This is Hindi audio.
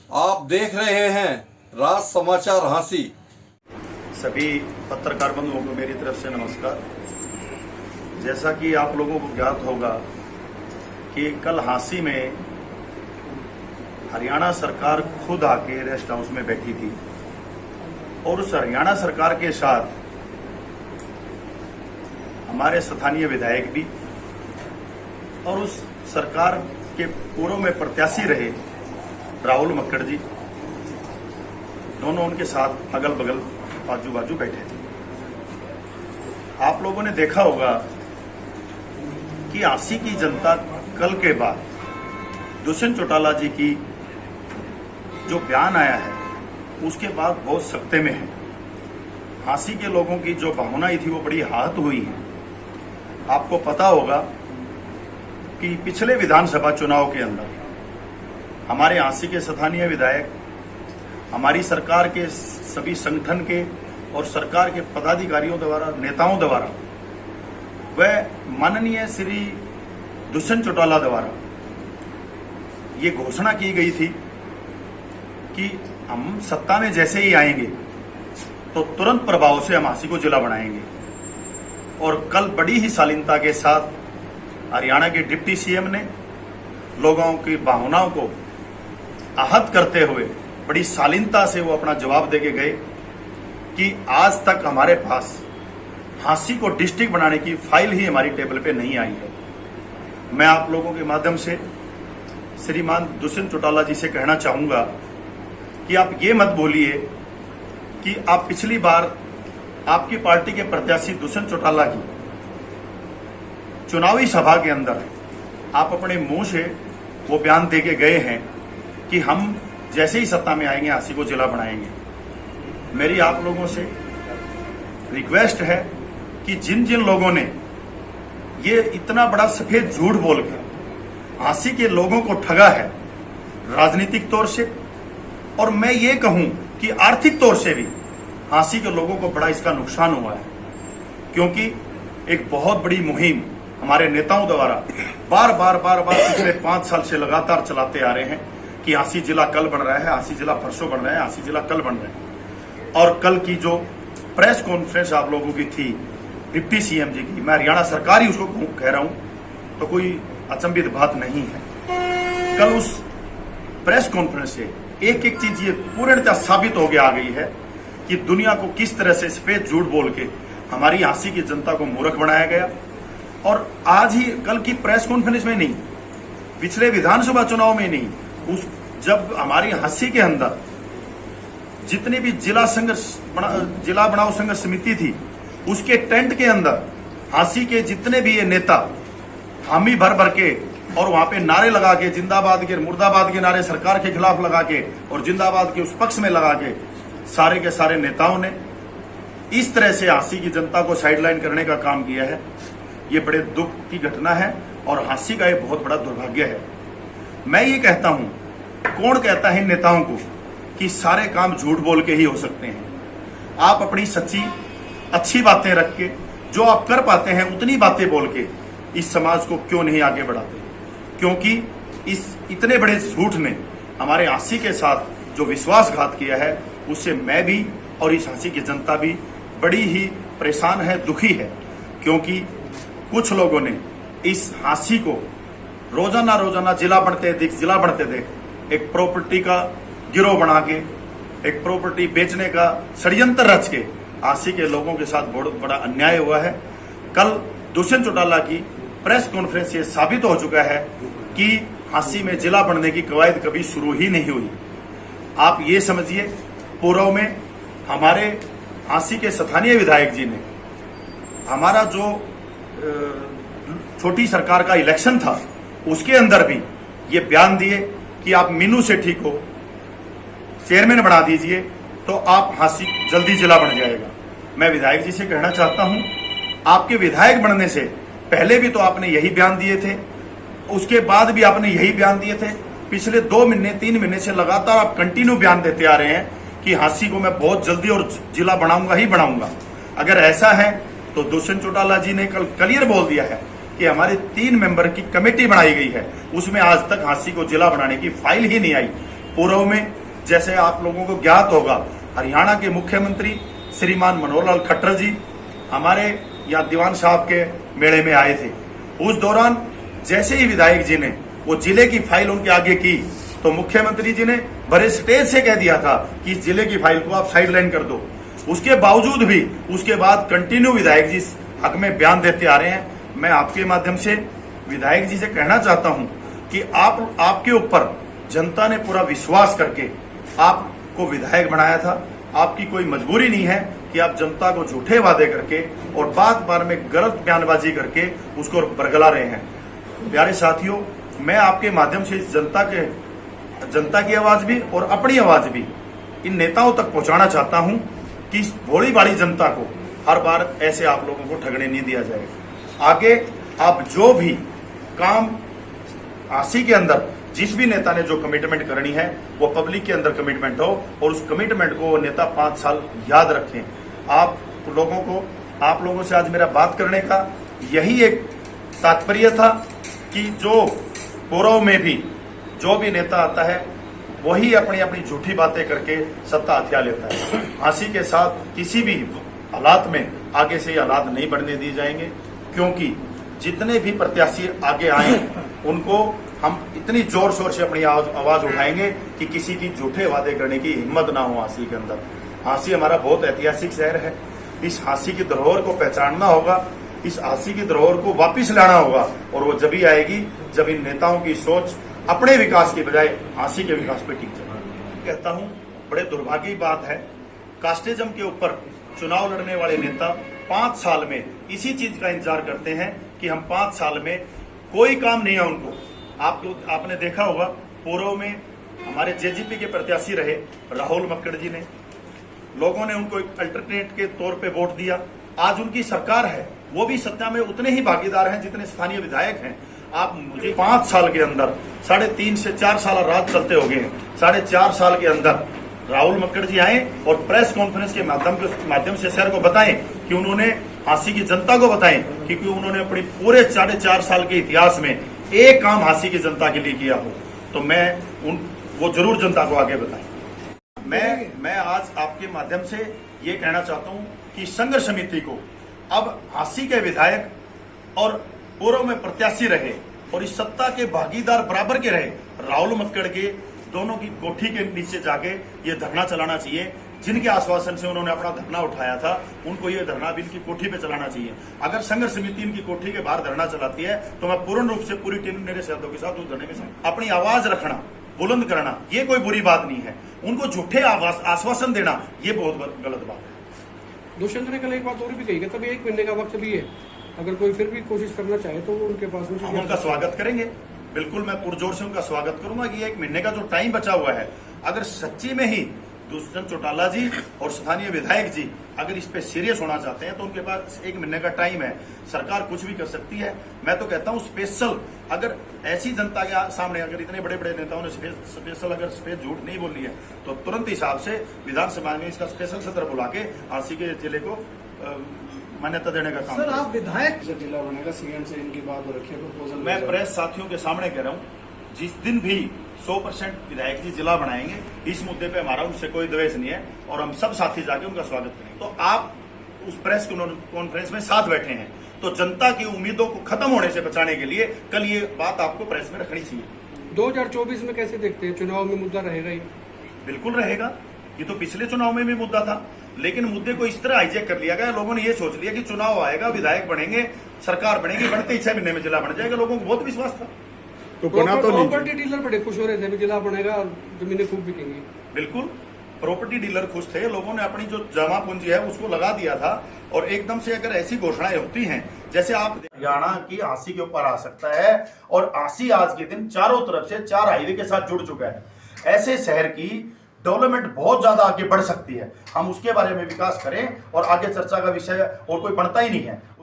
आप देख रहे हैं राज समाचार हांसी। सभी पत्रकार बंधुओं को मेरी तरफ से नमस्कार। जैसा कि आप लोगों को ज्ञात होगा कि कल हांसी में हरियाणा सरकार खुद आके रेस्ट हाउस में बैठी थी और उस हरियाणा सरकार के साथ हमारे स्थानीय विधायक भी और उस सरकार के पूर्व में प्रत्याशी रहे राहुल मक्कड़ जी, दोनों उनके साथ अगल बगल बाजू बाजू बैठे थे। आप लोगों ने देखा होगा कि हांसी की जनता कल के बाद दुष्यंत चौटाला जी की जो बयान आया है उसके बाद बहुत सख्ते में है। हांसी के लोगों की जो भावनाएं थी वो बड़ी आहत हुई है। आपको पता होगा कि पिछले विधानसभा चुनाव के अंदर हमारे हांसी के स्थानीय विधायक हमारी सरकार के सभी संगठन के और सरकार के पदाधिकारियों द्वारा, नेताओं द्वारा, वह माननीय श्री दुष्यंत चौटाला द्वारा ये घोषणा की गई थी कि हम सत्ता में जैसे ही आएंगे तो तुरंत प्रभाव से हम हांसी को जिला बनाएंगे। और कल बड़ी ही शालीनता के साथ हरियाणा के डिप्टी सीएम ने लोगों की भावनाओं को आहत करते हुए बड़ी शालीनता से वो अपना जवाब देके गए कि आज तक हमारे पास हांसी को डिस्ट्रिक्ट बनाने की फाइल ही हमारी टेबल पे नहीं आई है। मैं आप लोगों के माध्यम से श्रीमान दुष्यंत चौटाला जी से कहना चाहूंगा कि आप ये मत बोलिए कि आप पिछली बार आपकी पार्टी के प्रत्याशी दुष्यंत चौटाला की चुनावी सभा के अंदर आप अपने मुंह से वो बयान देके गए हैं कि हम जैसे ही सत्ता में आएंगे हांसी को जिला बनाएंगे। मेरी आप लोगों से रिक्वेस्ट है कि जिन जिन लोगों ने ये इतना बड़ा सफेद झूठ बोल के हांसी के लोगों को ठगा है राजनीतिक तौर से, और मैं ये कहूं कि आर्थिक तौर से भी हांसी के लोगों को बड़ा इसका नुकसान हुआ है, क्योंकि एक बहुत बड़ी मुहिम हमारे नेताओं द्वारा बार बार पिछले 5 साल से लगातार चलाते आ रहे हैं कि हांसी जिला कल बन रहा है, हांसी जिला परसों बन रहा है, हांसी जिला कल बन रहा है। और कल की जो प्रेस कॉन्फ्रेंस आप लोगों की थी डिप्टी सीएम जी की, मैं हरियाणा सरकार ही उसको कह रहा हूं, तो कोई अचंभित बात नहीं है। कल उस प्रेस कॉन्फ्रेंस से एक एक चीज ये पूर्णतः साबित हो गया आ गई है कि दुनिया को किस तरह से सफेद झूठ बोल के हमारी हांसी की जनता को मूर्ख बनाया गया। और आज ही कल की प्रेस कॉन्फ्रेंस में नहीं, पिछले विधानसभा चुनाव में नहीं, उस जब हमारी हांसी के अंदर जितनी भी जिला बनाओ संघर्ष समिति थी उसके टेंट के अंदर हांसी के जितने भी ये नेता हामी भर भर के और वहां पे नारे लगा के, जिंदाबाद के मुर्दाबाद के नारे सरकार के खिलाफ लगा के और जिंदाबाद के उस पक्ष में लगा के सारे के सारे नेताओं ने इस तरह से हांसी की जनता को साइडलाइन करने का काम किया है। ये बड़े दुख की घटना है और हांसी का ये बहुत बड़ा दुर्भाग्य है। मैं ये कहता हूं, कौन कहता है नेताओं को कि सारे काम झूठ बोल के ही हो सकते हैं। आप अपनी सच्ची अच्छी बातें रख के जो आप कर पाते हैं उतनी बातें बोल के इस समाज को क्यों नहीं आगे बढ़ाते, क्योंकि इस इतने बड़े झूठ ने हमारे हांसी के साथ जो विश्वासघात किया है उससे मैं भी और इस हांसी की जनता भी बड़ी ही परेशान है, दुखी है। क्योंकि कुछ लोगों ने इस हांसी को रोजाना जिला बढ़ते देख एक प्रॉपर्टी का गिरोह बना के, एक प्रॉपर्टी बेचने का षड्यंत्र रच के हांसी के लोगों के साथ बहुत बड़ा अन्याय हुआ है। कल दुष्यंत चौटाला की प्रेस कॉन्फ्रेंस से साबित हो चुका है कि हांसी में जिला बनने की कवायद कभी शुरू ही नहीं हुई। आप ये समझिए, पूर्व में हमारे हांसी के स्थानीय विधायक जी ने हमारा जो छोटी सरकार का इलेक्शन था उसके अंदर भी ये बयान दिए कि आप मीनू सेठी को चेयरमैन बना दीजिए तो आप हांसी जल्दी जिला बन जाएगा। मैं विधायक जी से कहना चाहता हूं, आपके विधायक बनने से पहले भी तो आपने यही बयान दिए थे, उसके बाद भी आपने यही बयान दिए थे। पिछले 2 महीने 3 महीने से लगातार आप कंटिन्यू बयान देते आ रहे हैं कि हांसी को मैं बहुत जल्दी और जिला बनाऊंगा ही बनाऊंगा। अगर ऐसा है तो दुष्यंत चौटाला जी ने कल क्लियर बोल दिया है कि हमारे 3 मेंबर की कमेटी बनाई गई है, उसमें आज तक हांसी को जिला बनाने की फाइल ही नहीं आई। पूर्व में जैसे आप लोगों को ज्ञात होगा, हरियाणा के मुख्यमंत्री श्रीमान मनोहर लाल खट्टर जी हमारे यहाँ दीवान साहब के मेले में आए थे। उस दौरान जैसे ही विधायक जी ने वो जिले की फाइल उनके आगे की तो मुख्यमंत्री जी ने बड़े स्टेज से कह दिया था कि इस जिले की फाइल को आप साइडलाइन कर दो। उसके बावजूद भी उसके बाद कंटिन्यू विधायक जी इस हक में बयान देते आ रहे हैं। मैं आपके माध्यम से विधायक जी से कहना चाहता हूं कि आपके ऊपर जनता ने पूरा विश्वास करके आपको विधायक बनाया था। आपकी कोई मजबूरी नहीं है कि आप जनता को झूठे वादे करके और बार में गलत बयानबाजी करके उसको बरगला रहे हैं। प्यारे साथियों, मैं आपके माध्यम से जनता की आवाज भी और अपनी आवाज भी इन नेताओं तक पहुंचाना चाहता हूं कि इस भोली भाली जनता को हर बार ऐसे आप लोगों को ठगने नहीं दिया जाएगा। आगे आप जो भी काम आसी के अंदर जिस भी नेता ने जो कमिटमेंट करनी है वो पब्लिक के अंदर कमिटमेंट हो और उस कमिटमेंट को वो नेता 5 साल याद रखें। आप लोगों से आज मेरा बात करने का यही एक तात्पर्य था कि जो पूर्व में भी जो भी नेता आता है वही अपनी अपनी झूठी बातें करके सत्ता हथिया लेता है। फांसी के साथ किसी भी हालात में आगे से हालात नहीं बढ़ने दिए जाएंगे, क्योंकि जितने भी प्रत्याशी आगे आए उनको हम इतनी जोर शोर से अपनी आवाज उठाएंगे कि किसी की झूठे वादे करने की हिम्मत ना हो। हांसी के अंदर हांसी हमारा बहुत ऐतिहासिक शहर है। इस हांसी की धरोहर को पहचानना होगा, इस हांसी की धरोहर को वापिस लाना होगा और वो जब ही आएगी जब इन नेताओं की सोच अपने विकास की बजाय हांसी के विकास पे टिक जाए। कहता हूं बड़े दुर्भाग्य की बात है, कास्टिज्म के ऊपर चुनाव लड़ने वाले नेता 5 साल में इसी चीज का इंतजार करते हैं कि हम 5 साल में कोई काम नहीं है उनको। आपने देखा होगा पूर्व में हमारे जेजेपी के प्रत्याशी रहे राहुल मक्कड़ जी ने, लोगों ने उनको एक अल्टरनेट के तौर पे वोट दिया। आज उनकी सरकार है, वो भी सत्ता में उतने ही भागीदार हैं जितने स्थानीय विधायक हैं। आप मुझे 5 साल के अंदर 3.5 से 4 साल राज चलते हो गए हैं, 4.5 साल के अंदर राहुल मक्कड़ जी आए और प्रेस कॉन्फ्रेंस के माध्यम से शहर को बताएं कि उन्होंने हांसी की जनता को बताएं कि उन्होंने अपनी पूरे 4.5 साल के इतिहास में एक काम हांसी की जनता के लिए किया हो, तो वो जरूर जनता को आगे बताएं। मैं आज आपके माध्यम से ये कहना चाहता हूं कि संघर्ष समिति को अब हांसी के विधायक और पूर्व में प्रत्याशी रहे और इस सत्ता के भागीदार बराबर के रहे राहुल मक्कड़ के दोनों की कोठी के नीचे जाके ये धरना चलाना चाहिए। जिनके आश्वासन से उन्होंने अपना धरना उठाया था उनको ये धरना भी इनकी कोठी पे चलाना चाहिए। अगर संघर्ष समिति इनकी कोठी के बाहर धरना चलाती है तो मैं पूर्ण रूप से पूरी टीम मेरे साथियों के साथ उस धरने में अपनी आवाज रखना, बुलंद करना, ये कोई बुरी बात नहीं है। उनको झूठे आश्वासन देना ये बहुत गलत बात है। दुष्यंत ने कल एक बात और भी कही, तभी 1 महीने का वक्त भी है, अगर कोई फिर भी कोशिश करना चाहे तो वो उनके पास हम उनका स्वागत करेंगे। बिल्कुल मैं पुरजोर से उनका स्वागत करूंगा कि 1 महीने का जो टाइम बचा हुआ है, अगर सच्ची में ही दुष्यंत चौटाला जी और स्थानीय विधायक जी अगर इस पे सीरियस होना चाहते हैं तो उनके पास 1 महीने का टाइम है। सरकार कुछ भी कर सकती है। मैं तो कहता हूं स्पेशल अगर ऐसी जनता के सामने अगर इतने बड़े बड़े नेताओं ने स्पेशल झूठ नहीं बोली है तो तुरंत हिसाब से विधानसभा में इसका स्पेशल सत्र बुला के हांसी के जिले को मान्यता देने का काम। सर आप विधायक जिला बनेगा, सीएम से इनकी बात हो रखी है, प्रपोजल मैं प्रेस साथियों के सामने कह रहा हूं, जिस दिन भी 100% विधायक जी जिला बनाएंगे इस मुद्दे पे हमारा उनसे कोई द्वेष नहीं है और हम सब साथी जाके उनका स्वागत करेंगे। तो आप उस प्रेस कॉन्फ्रेंस में साथ बैठे हैं तो जनता की उम्मीदों को खत्म होने से बचाने के लिए कल ये बात आपको प्रेस में रखनी चाहिए। 2024 में कैसे देखते हैं, चुनाव में मुद्दा रहेगा ये? बिल्कुल रहेगा। ये तो पिछले चुनाव में भी मुद्दा था, लेकिन मुद्दे को इस तरह हाईजैक कर लिया गया। लोगों ने ये सोच लिया कि चुनाव आएगा, विधायक बनेंगे, सरकार बनेगी, बढ़ते ही 6 महीने में जिला बन जाएगा। लोगों को बहुत विश्वास था। तो प्रॉपर्टी डीलर बड़े खुश हो रहे थे, जिला बनेगा, जमीनें खूब बिकेंगी। बिल्कुल, प्रॉपर्टी डीलर खुश थे। लोगों ने अपनी जो जमा पूंजी है उसको लगा दिया था और एकदम से अगर ऐसी घोषणाएं होती हैं जैसे आप हरियाणा की हांसी के ऊपर आ सकता है और हांसी आज के दिन चारों तरफ से 4 हाईवे के साथ जुड़ चुका है। ऐसे शहर की डेवलपमेंट बहुत ज्यादा आगे बढ़ सकती है। हम उसके बारे में विकास करें और आगे चर्चा का विषय और कोई बनता ही नहीं है।